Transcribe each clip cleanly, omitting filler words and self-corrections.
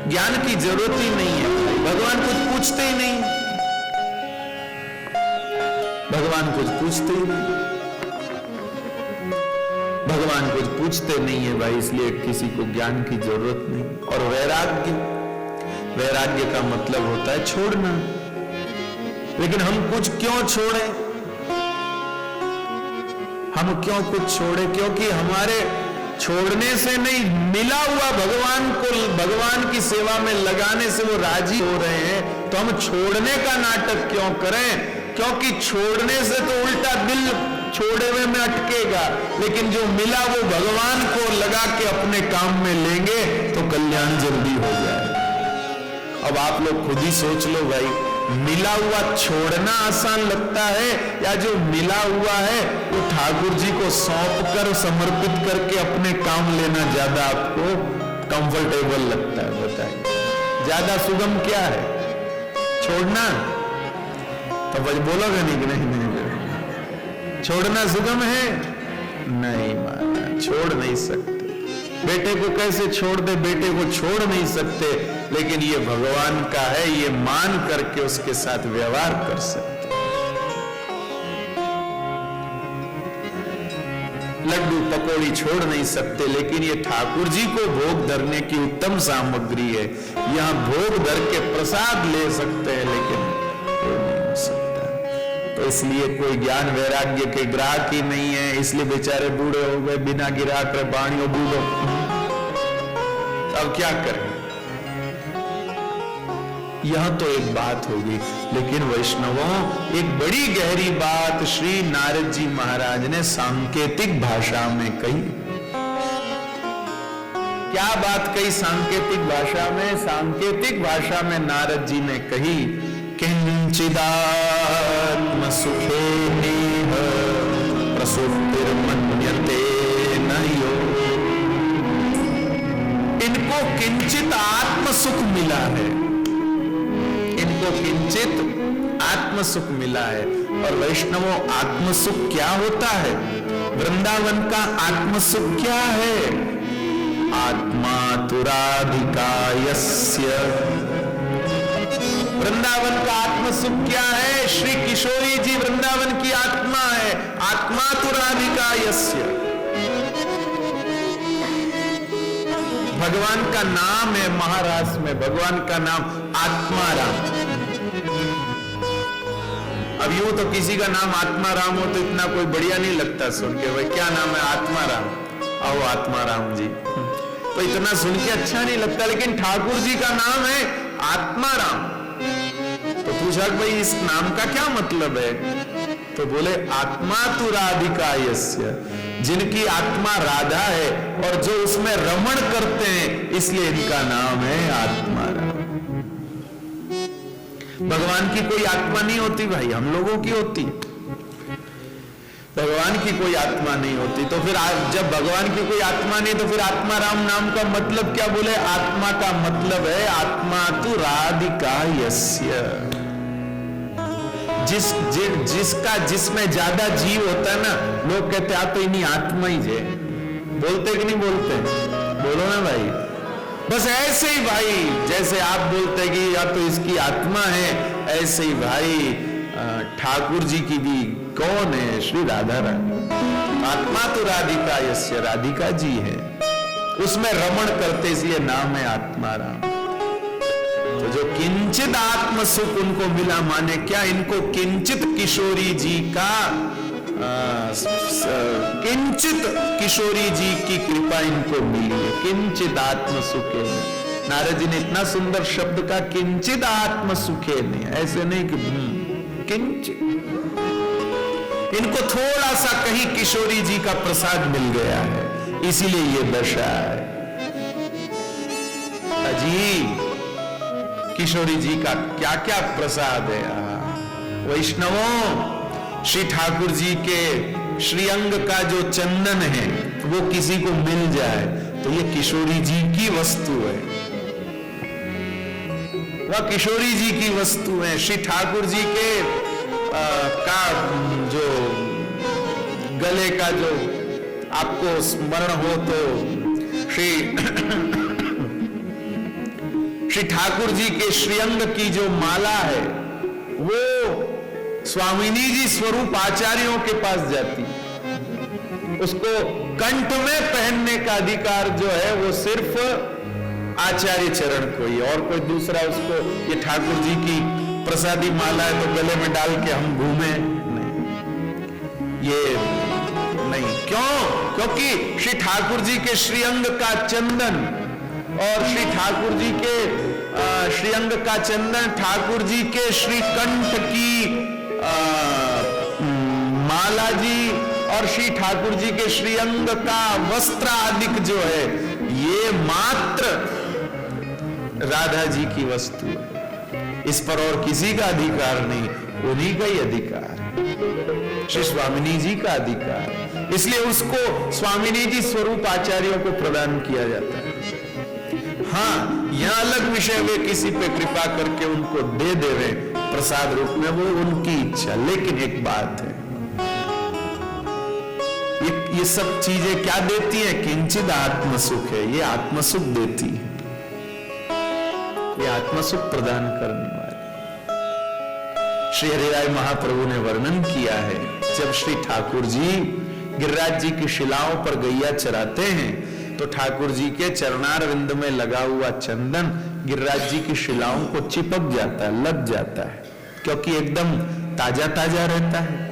ज्ञान की जरूरत ही नहीं है। भगवान कुछ पूछते ही नहीं, भगवान कुछ पूछते ही नहीं, भगवान कुछ पूछते नहीं है भाई, इसलिए किसी को ज्ञान की जरूरत नहीं। और वैराग्य, वैराग्य का मतलब होता है छोड़ना। लेकिन हम कुछ क्यों छोड़े, हम क्यों कुछ छोड़े? क्योंकि हमारे छोड़ने से नहीं, मिला हुआ भगवान को भगवान की सेवा में लगाने से वो राजी हो रहे हैं, तो हम छोड़ने का नाटक क्यों करें? क्योंकि छोड़ने से तो उल्टा दिल छोड़े हुए में अटकेगा, लेकिन जो मिला वो भगवान को लगा के अपने काम में लेंगे तो कल्याण जल्दी हो जाए। अब आप लोग खुद ही सोच लो भाई, मिला हुआ छोड़ना आसान लगता है या जो मिला हुआ है वो ठाकुर जी को सौंप कर समर्पित करके अपने काम लेना ज्यादा आपको कंफर्टेबल लगता है? बताइए, ज्यादा सुगम क्या है? छोड़ना? तो भाई बोलोगे नहीं कि नहीं, छोड़ना सुगम है? नहीं माना, छोड़ नहीं सकते। बेटे को कैसे छोड़ दे? बेटे को छोड़ नहीं सकते, लेकिन ये भगवान का है, ये मान करके उसके साथ व्यवहार कर सकते। लड्डू पकौड़ी छोड़ नहीं सकते, लेकिन ये ठाकुर जी को भोग धरने की उत्तम सामग्री है, यहां भोग धर के प्रसाद ले सकते हैं, लेकिन नहीं हो सकता। तो इसलिए कोई ज्ञान वैराग्य के ग्राहक ही नहीं है, इसलिए बेचारे बूढ़े हो गए, बिना गिराक रहे बाणियों बूढ़ो। अब क्या करें? यह तो एक बात होगी, लेकिन वैष्णवों एक बड़ी गहरी बात श्री नारद जी महाराज ने सांकेतिक भाषा में कही। क्या बात कही सांकेतिक भाषा में? सांकेतिक भाषा में नारद जी ने कही, किंचिदात्म सुखेनेह प्रसुप्तिर्मन्यते नयो। इनको किंचित आत्म सुख मिला है, इनको किंचित आत्म सुख मिला है। और वैष्णवों आत्म सुख क्या होता है? वृंदावन का आत्म सुख क्या है? आत्मा तुराधिकायस्य। वृंदावन का आत्म सुख क्या है? श्री किशोरी जी वृंदावन की आत्मा है। आत्मा तुराधिकायस्य, भगवान का नाम है। महाराष्ट्र में भगवान का नाम आत्माराम। अब यूं तो किसी का नाम आत्माराम हो तो इतना कोई बढ़िया नहीं लगता सुन के, भाई क्या नाम है? आत्माराम। आओ आत्माराम जी, तो इतना सुन के अच्छा नहीं लगता, लेकिन ठाकुर जी का नाम है आत्माराम। तो पूछा भाई इस नाम का क्या मतलब है? तो बोले आत्मा तु राधिकायस्य, जिनकी आत्मा राधा है और जो उसमें रमण करते हैं, इसलिए इनका नाम है आत्माराम। भगवान की कोई आत्मा नहीं होती भाई, हम लोगों की होती, भगवान की कोई आत्मा नहीं होती। तो फिर जब भगवान की कोई आत्मा नहीं तो फिर आत्माराम नाम का मतलब क्या? बोले आत्मा का मतलब है आत्मा तु राधिकायस्य, जिसमें ज्यादा जीव होता है ना, लोग कहते हैं आप तो इन्हीं आत्मा ही है। बोलते कि नहीं बोलते? बोलो ना भाई। बस ऐसे ही भाई, जैसे आप बोलते कि या तो इसकी आत्मा है, ऐसे ही भाई ठाकुर जी की भी कौन है? श्री राधा रानी। आत्मा तो राधिका यस्य, राधिका जी है, उसमें रमण करते, इसलिए नाम है आत्माराम। तो जो किंचित आत्म सुख उनको मिला, माने क्या? इनको किंचित किशोरी जी का किंचित किशोरी जी की कृपा इनको मिली है। किंचित आत्म सुखे ने, नारद जी ने इतना सुंदर शब्द का किंचित आत्म सुखे ने, ऐसे नहीं कि किंचित, इनको थोड़ा सा कहीं किशोरी जी का प्रसाद मिल गया है, इसीलिए ये दशा है। अजी किशोरी जी का क्या क्या प्रसाद है। वैष्णवों, श्री ठाकुर जी के श्रीअंग का जो चंदन है वो किसी को मिल जाए तो ये किशोरी जी की वस्तु है, वह किशोरी जी की वस्तु है। श्री ठाकुर जी के का जो गले का जो आपको स्मरण हो तो श्री श्री ठाकुर जी के श्रीअंग की जो माला है वो स्वामिनी जी स्वरूप आचार्यों के पास जाती है। उसको कंठ में पहनने का अधिकार जो है वो सिर्फ आचार्य चरण को ही, और कोई दूसरा उसको, ये ठाकुर जी की प्रसादी माला है तो गले में डाल के हम घूमे नहीं, ये नहीं। क्यों? क्योंकि श्री ठाकुर जी के श्रीअंग का चंदन और श्री ठाकुर जी के श्रीअंग का चंदन, ठाकुर जी के श्री कंठ की माला जी और श्री ठाकुर जी के श्रीअंग का वस्त्र आदि जो है ये मात्र राधा जी की वस्तु है, इस पर और किसी का अधिकार नहीं, उन्हीं का ही अधिकार, श्री स्वामिनी जी का अधिकार। इसलिए उसको स्वामिनी जी स्वरूप आचार्यों को प्रदान किया जाता है। हाँ, यह अलग विषय, वे किसी पे कृपा करके उनको दे देवे प्रसाद रूप में, वो उनकी इच्छा। लेकिन एक बात है, ये सब चीजें क्या देती है? किंचित आत्मसुख है, ये आत्मसुख देती है, ये आत्मसुख प्रदान करने वाली। श्री हरिराय महाप्रभु ने वर्णन किया है, जब श्री ठाकुर जी गिरिराज जी की शिलाओं पर गैया चराते हैं तो ठाकुर जी के चरणार विंद में लगा हुआ चंदन गिरिराज जी की शिलाओं को चिपक जाता है, लग जाता है, क्योंकि एकदम ताजा ताजा रहता है।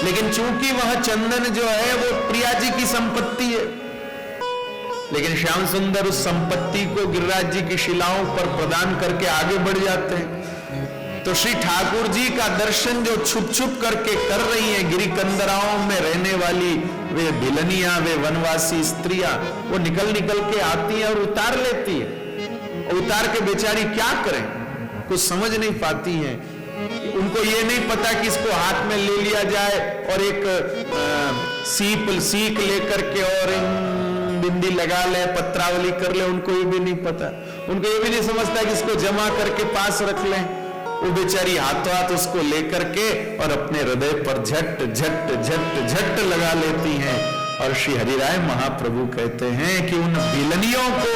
लेकिन चूंकि वह चंदन जो है वो प्रिया जी की संपत्ति है, लेकिन श्याम सुंदर उस संपत्ति को गिरिराज जी की शिलाओं पर प्रदान करके आगे बढ़ जाते हैं। तो श्री ठाकुर जी का दर्शन जो छुप छुप करके कर रही है गिरी कंदराओं में रहने वाली वे भिलनियां, वे वनवासी स्त्रियां, वो निकल निकल के आती हैं और उतार लेती है। और उतार के बेचारी क्या करें, कुछ समझ नहीं पाती हैं। उनको ये नहीं पता कि इसको हाथ में ले लिया जाए और एक सीख लेकर के और बिंदी लगा ले, पत्रावली कर ले, उनको ये भी नहीं पता। उनको ये भी नहीं समझता कि इसको जमा करके पास रख लें। वो बेचारी हाथों हाथ उसको लेकर के और अपने हृदय पर झट झट झट झट लगा लेती हैं। और श्री हरिराय महाप्रभु कहते हैं कि उन बिलनियों को,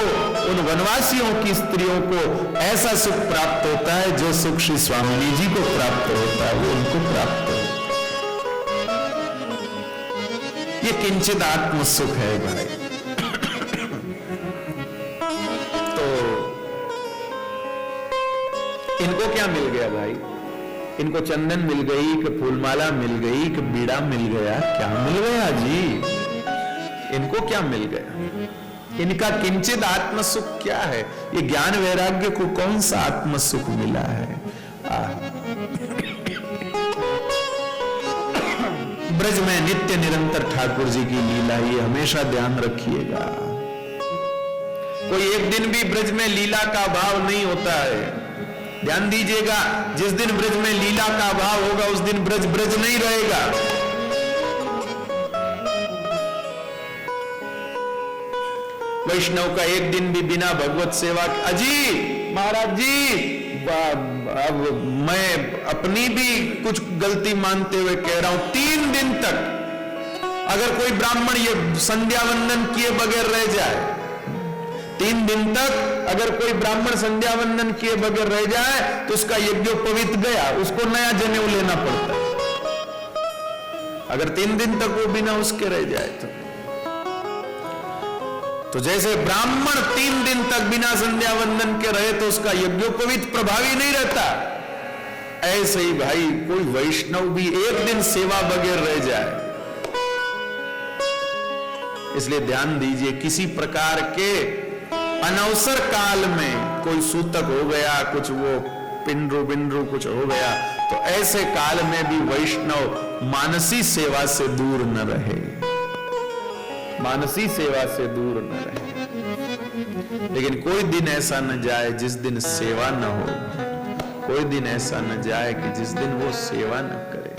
उन वनवासियों की स्त्रियों को ऐसा सुख प्राप्त होता है जो सुख श्री स्वामिनी जी को प्राप्त होता है, वो उनको प्राप्त होता है। ये किंचित आत्म सुख है भाई। इनको क्या मिल गया भाई? इनको चंदन मिल गई कि फूलमाला मिल गई कि बीड़ा मिल गया? क्या मिल गया जी? इनको क्या मिल गया? इनका किंचित आत्म सुख क्या है? ये ज्ञान वैराग्य को कौन सा आत्म सुख मिला है? ब्रज में नित्य निरंतर ठाकुर जी की लीला, ये हमेशा ध्यान रखिएगा। कोई एक दिन भी ब्रज में लीला का भाव नहीं होता है। ध्यान दीजिएगा, जिस दिन ब्रज में लीला का भाव होगा उस दिन ब्रज ब्रज नहीं रहेगा। वैष्णव का एक दिन भी बिना भगवत सेवा, अजी महाराज जी, अब मैं अपनी भी कुछ गलती मानते हुए कह रहा हूं, 3 दिन तक अगर कोई ब्राह्मण ये संध्या वंदन किए बगैर रह जाए, 3 दिन तक अगर कोई ब्राह्मण संध्या वंदन किए बगैर रह जाए तो उसका यज्ञोपवीत गया, उसको नया जनेऊ लेना पड़ता है। अगर 3 दिन तक वो बिना उसके रह जाए तो जैसे ब्राह्मण 3 दिन तक बिना संध्या वंदन के रहे तो उसका यज्ञोपवीत प्रभावी नहीं रहता, ऐसे ही भाई कोई वैष्णव भी एक दिन सेवा बगैर रह जाए। इसलिए ध्यान दीजिए, किसी प्रकार के अनवसर काल में कोई सूतक हो गया, कुछ वो पिंडरू बिंडरू कुछ हो गया, तो ऐसे काल में भी वैष्णव मानसी सेवा से दूर न रहे, मानसी सेवा से दूर न रहे। लेकिन कोई दिन ऐसा न जाए जिस दिन सेवा न हो, कोई दिन ऐसा न जाए कि जिस दिन वो सेवा न करे,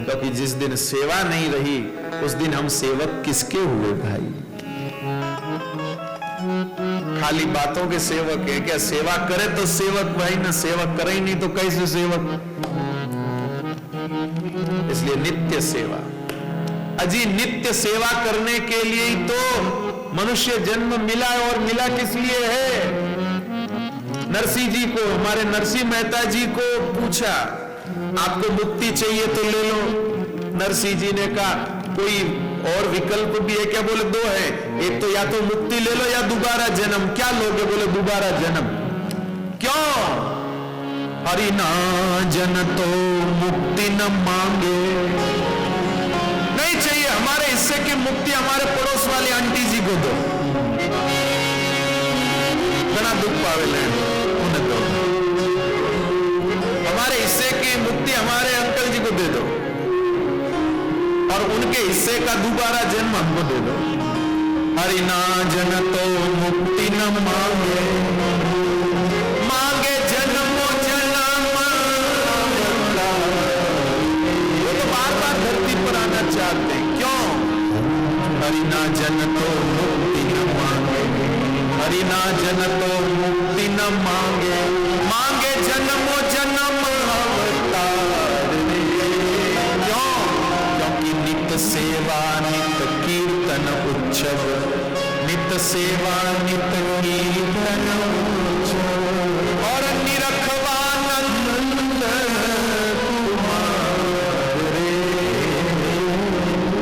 क्योंकि जिस दिन सेवा नहीं रही उस दिन हम सेवक किसके हुए भाई? खाली बातों के सेवक है क्या? सेवा करे तो सेवक भाई, ना सेवक करे ही नहीं तो कैसे सेवक? इसलिए नित्य सेवा, अजी नित्य सेवा करने के लिए ही तो मनुष्य जन्म मिला है, और मिला किस लिए है? नरसिंह जी को, हमारे नरसिंह मेहता जी को पूछा, आपको मुक्ति चाहिए तो ले लो। नरसिंह जी ने कहा कोई और विकल्प भी है क्या? बोले दो है, एक तो या तो मुक्ति ले लो या दोबारा जन्म। क्या लोगे? बोले दोबारा जन्म। क्यों? हरि ना जन तो मुक्ति न मांगे। नहीं चाहिए हमारे हिस्से की मुक्ति, हमारे पड़ोस वाली आंटी जी को दो, बड़ा दुख पावे ले उन्हें दो। हमारे हिस्से की मुक्ति हमारे अंकल जी को दे दो, और उनके हिस्से का दोबारा जन्म हमको दे दो। हरि ना जन तो मुक्ति न मांगे, मांगे जन्मों जन्म। वो तो बार बार धरती पर आना चाहते, क्यों? हरि ना जन तो मुक्ति न मांगे, हरि ना जन तो मुक्ति न मांगे, मांगे जन्मों जन्म अवतार। क्यों? क्योंकि नित सेवा नित कीर्तन उत्सव, नित सेवा नित कीर्तन उत्सव, और निरखवानंद तुम्हारे।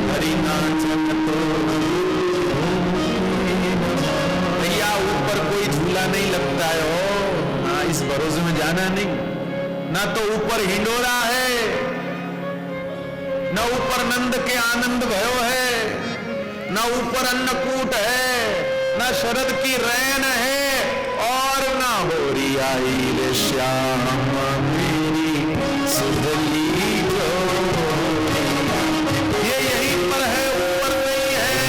हरि ना जन तो भैया, ऊपर कोई झूला नहीं लगता है हो ना, इस भरोसे में जाना नहीं। ना तो ऊपर हिंडोरा है, न ऊपर नंद के आनंद भयो है, न ऊपर अन्नकूट है, न शरद की रैन है, और न होरी आई रे श्याम मेरी सुधली जो। ये यहीं पर है, ऊपर नहीं है।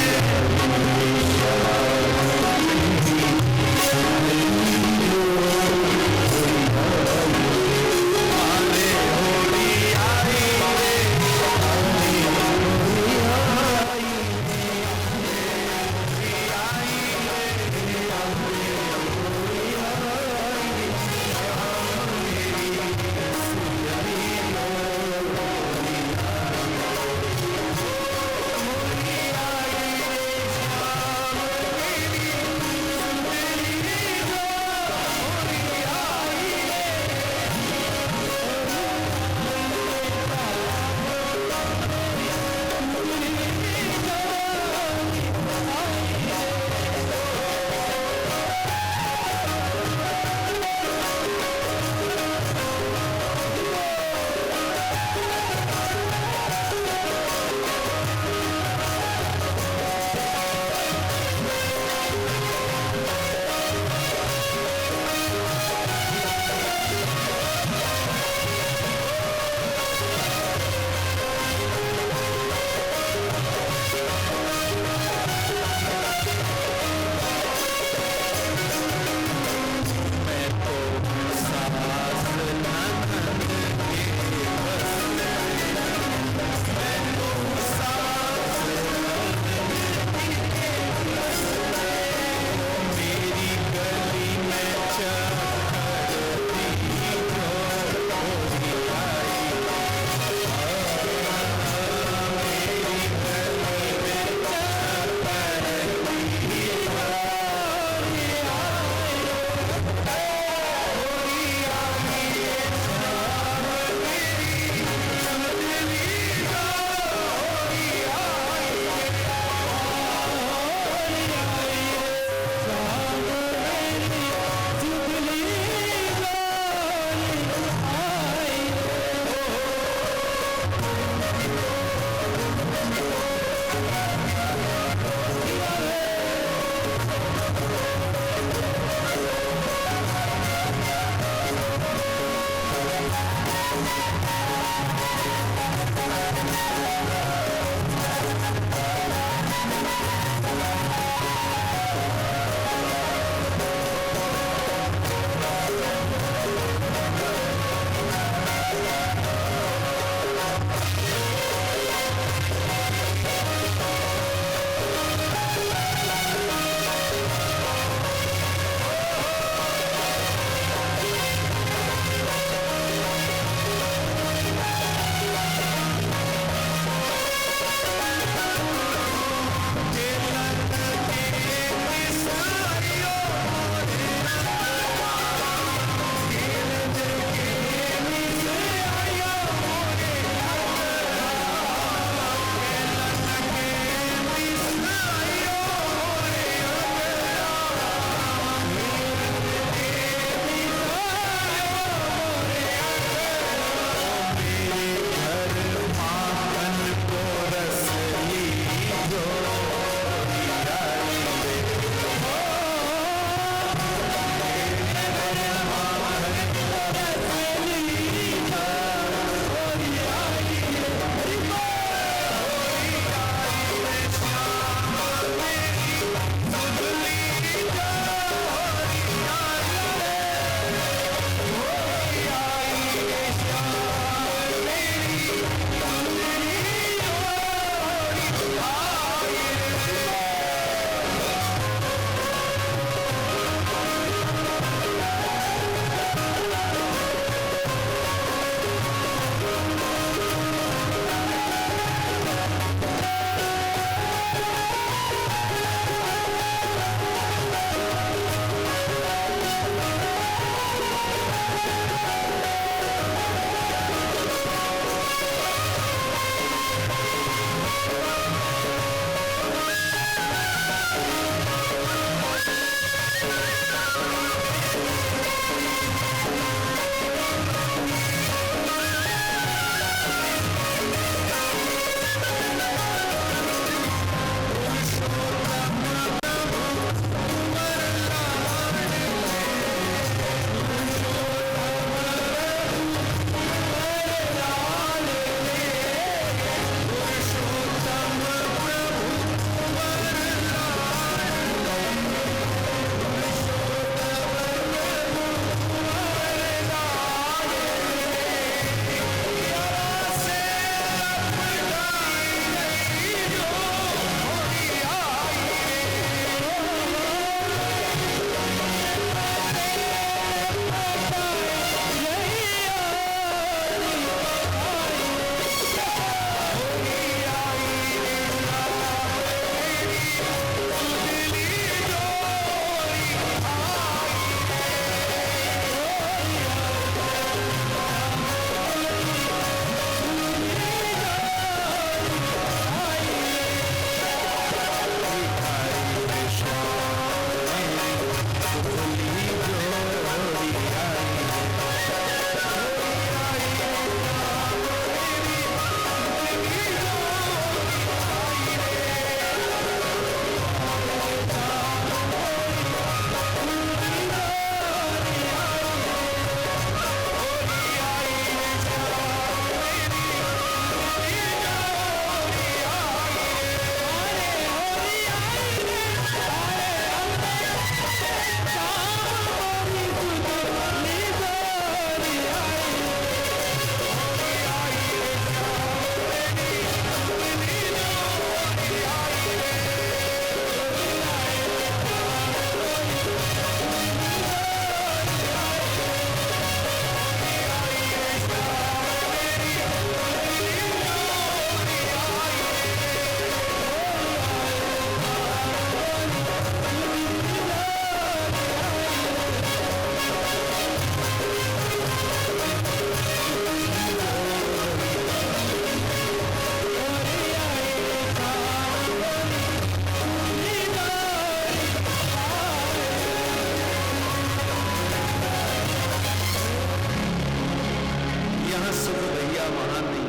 यह सुख भैया वहां नहीं।